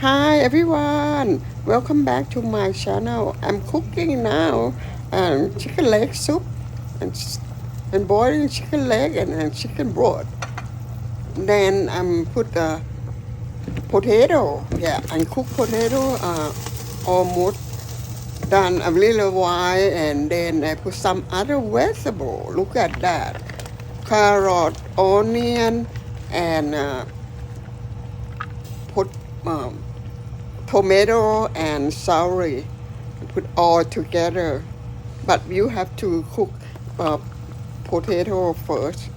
Hi everyone, welcome back to my channel. I'm cooking now chicken leg soup and, and boiling chicken leg and chicken broth. Then I'm put the potato, uncooked potato, almost done a little while, and then I put some other vegetable. Look at that, carrot, onion, and put um, tomato and celery. Put all together, but you have to cook uh, potato first.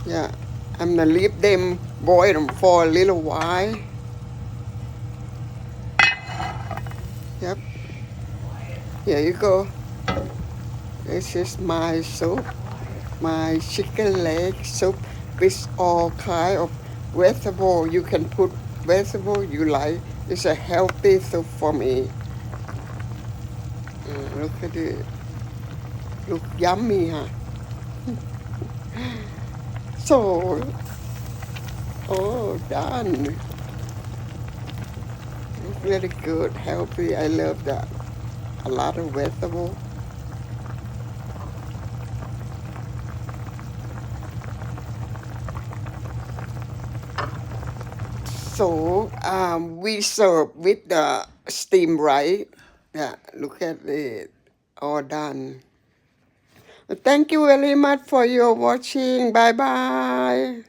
Yeah, I'm gonna leave them boil them for a little while. Yep, here you go. This is my soup, my chicken leg soup with all kind of vegetable. You can put vegetable you like. It's a healthy soup for me. Look at it. Look yummy, huh? So, done. Really good, healthy. I love that. A lot of vegetable. So we serve with the steamed rice. Yeah, look at it, all done. Thank you very much for your watching. Bye bye.